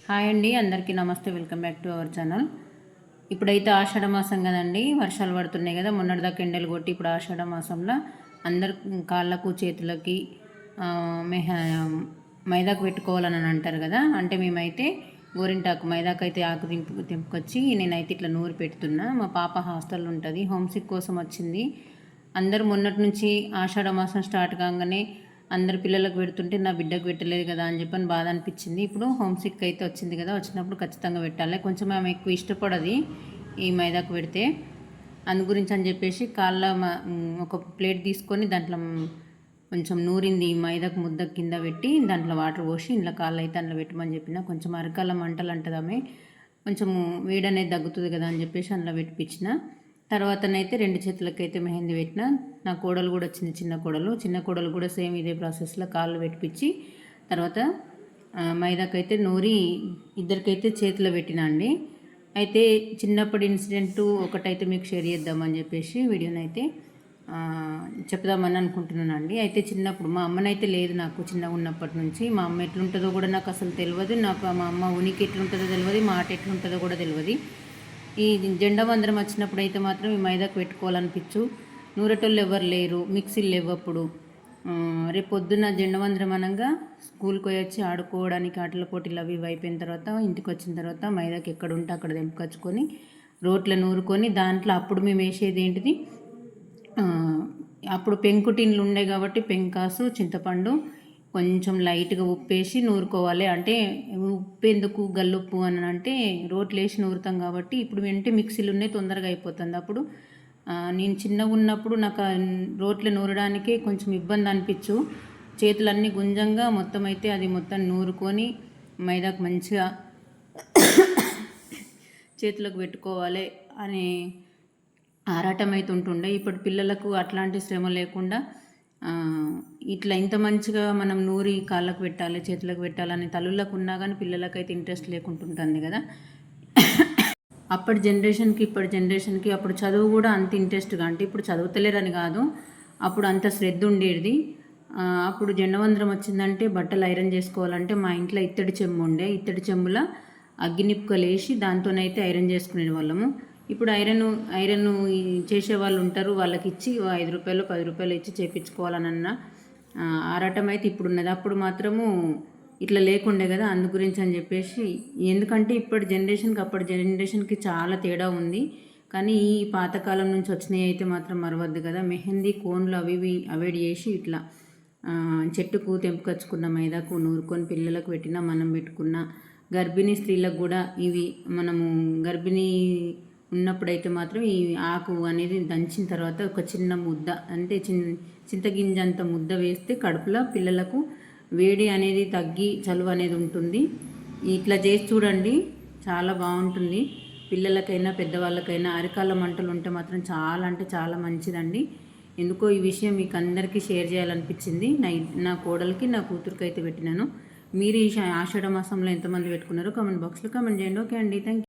Hi అండి, అందరికీ నమస్తే. Welcome back to our channel. ఇప్పుడైతే ఆషాఢ మాసం కదండి, వర్షాలు పడుతున్నాయి కదా. మొన్నటిదాకా ఎండలు కొట్టి ఇప్పుడు ఆషాఢ మాసంలో అందరు కాళ్ళకు చేతులకి మెహ మైదాకు పెట్టుకోవాలని అంటారు కదా. అంటే మేమైతే గోరింటాకు మైదాకు అయితే ఆకు తెంపుకొచ్చి నేనైతే ఇట్లా నూరు పెడుతున్నా. మా పాప హాస్టల్లో ఉంటుంది, హోమ్సిక్ కోసం వచ్చింది. అందరూ మొన్నటి నుంచి ఆషాఢ మాసం స్టార్ట్ కాగానే అందరు పిల్లలకు పెడుతుంటే నా బిడ్డకు పెట్టలేదు కదా అని చెప్పని బాధ అనిపించింది. ఇప్పుడు హోమ్ సిక్ అయితే వచ్చింది కదా, వచ్చినప్పుడు ఖచ్చితంగా పెట్టాలి. కొంచెం ఆమె ఎక్కువ ఇష్టపడది ఈ మైదాకు పెడితే, అందు గురించి అని చెప్పేసి ఒక ప్లేట్ తీసుకొని దాంట్లో కొంచెం నూరింది మైదాకు ముద్ద కింద పెట్టి దాంట్లో వాటర్ పోసి ఇంట్లో కాళ్ళు అయితే అందులో పెట్టమని చెప్పిన. కొంచెం అరకాల మంటలు అంటుంది ఆమె, కొంచెం వేడి అనేది తగ్గుతుంది కదా అని చెప్పేసి అందులో పెట్టిపించిన. తర్వాతనైతే 2 చేతులకైతే మెహందీ పెట్టిన. నా కోడలు కూడా వచ్చింది, చిన్న కోడలు కూడా సేమ్ ఇదే ప్రాసెస్లో కాళ్ళు పెట్టిపించి తర్వాత మైదాకైతే నూరి ఇద్దరికైతే చేతిలో పెట్టినా అండి. అయితే చిన్నప్పటి ఇన్సిడెంట్ ఒకటైతే మీకు షేర్ చేద్దామని చెప్పేసి వీడియోనైతే చెప్దామని అనుకుంటున్నానండి. అయితే చిన్నప్పుడు మా అమ్మనైతే లేదు నాకు, చిన్నగా ఉన్నప్పటి నుంచి. మా అమ్మ ఎట్లుంటుందో కూడా నాకు అసలు తెలియదు. నాకు మా అమ్మ ఉనికి ఎట్లుంటుందో తెలియదు, మాట ఎట్లుంటుందో కూడా తెలియదు. ఈ జెండా వందరం వచ్చినప్పుడు అయితే మాత్రం ఈ మైదాకు పెట్టుకోవాలనిపించు. నూరెటోళ్ళు ఎవరు లేరు, మిక్సీలు లేవు అప్పుడు. రేపు పొద్దున్న జెండా వందరం అనగా స్కూల్కి పోయి వచ్చి ఆడుకోవడానికి ఆటల పోటీలు అవి ఇవి అయిపోయిన తర్వాత ఇంటికి వచ్చిన తర్వాత మైదాకు ఎక్కడ ఉంటే అక్కడ తెంపుకొచ్చుకొని రోట్లో నూరుకొని దాంట్లో అప్పుడు మేము వేసేది ఏంటిది, అప్పుడు పెంకుటిన్లు ఉండే కాబట్టి పెంకాసు, చింతపండు, కొంచెం లైట్గా ఉప్పేసి నూరుకోవాలి. అంటే ఉప్పు ఎందుకు గల్లుప్పు అని అంటే రోట్లు వేసి నూరుతాం కాబట్టి. ఇప్పుడు అంటే మిక్సీలు ఉన్నాయి, తొందరగా అయిపోతుంది. అప్పుడు నేను చిన్నగా ఉన్నప్పుడు నాకు రోట్లు నూరడానికి కొంచెం ఇబ్బంది అనిపించు. చేతులన్నీ గుంజంగా మొత్తం అయితే అది మొత్తం నూరుకొని మైదాకు మంచిగా చేతులకు పెట్టుకోవాలి అని ఆరాటం అయితే ఉంటుండే. ఇప్పుడు పిల్లలకు అట్లాంటి శ్రమ లేకుండా ఇట్లా ఇంత మంచిగా మనం నూరి కాళ్ళకు పెట్టాలి, చేతులకు పెట్టాలని తల్లులకు ఉన్నా కానీ పిల్లలకైతే ఇంట్రెస్ట్ లేకుంటుంటుంది కదా. అప్పటి జనరేషన్కి ఇప్పటి జనరేషన్కి అప్పుడు చదువు కూడా అంత ఇంట్రెస్ట్గా, అంటే ఇప్పుడు చదువుతలేరని కాదు, అప్పుడు అంత శ్రద్ధ ఉండేది. అప్పుడు జెండవందరం వచ్చిందంటే బట్టలు ఐరన్ చేసుకోవాలంటే మా ఇంట్లో ఇత్తడి చెంబు ఉండే, ఇత్తడి చెంబుల అగ్గినిప్పుకలు వేసి దాంతోనైతే ఐరన్ చేసుకునే వాళ్ళము. ఇప్పుడు ఐరన్ చేసే వాళ్ళు ఉంటారు, వాళ్ళకి ఇచ్చి 5 రూపాయలు 10 రూపాయలు ఇచ్చి చేయించుకోవాలన్న ఆరాటం అయితే ఇప్పుడు ఉన్నది. అప్పుడు మాత్రము ఇట్లా లేకుండే కదా. అందు గురించి అని చెప్పేసి, ఎందుకంటే ఇప్పటి జనరేషన్కి అప్పటి జనరేషన్కి చాలా తేడా ఉంది. కానీ ఈ పాతకాలం నుంచి వచ్చినవి అయితే మాత్రం మరవద్దు కదా. మెహందీ కోన్లు అవి ఇవి అవాయిడ్ చేసి ఇట్లా చెట్టుకు తెంపుకొచ్చుకున్న మైదాకు నూరుకొని పిల్లలకు పెట్టినా మనం పెట్టుకున్న, గర్భిణీ స్త్రీలకు కూడా ఇవి మనము గర్భిణీ ఉన్నప్పుడైతే మాత్రం ఈ ఆకు అనేది దంచిన తర్వాత ఒక చిన్న ముద్ద, అంటే చింతగింజ అంత ముద్ద వేస్తే కడుపులో పిల్లలకు వేడి అనేది తగ్గి చలువ అనేది ఉంటుంది. ఇట్లా చేసి చూడండి, చాలా బాగుంటుంది. పిల్లలకైనా పెద్దవాళ్ళకైనా అరికాళ్ళ మంటలు ఉంటే మాత్రం చాలా అంటే చాలా మంచిదండి. ఎందుకో ఈ విషయం మీకు అందరికీ షేర్ చేయాలనిపించింది. నా కోడలికి నా కూతురికి అయితే పెట్టినాను. మీరు ఈ ఆషాఢ మాసంలో ఎంతమంది పెట్టుకున్నారో కామెంట్ బాక్స్లో కామెంట్ చేయండి. ఓకే అండి, థ్యాంక్ యూ.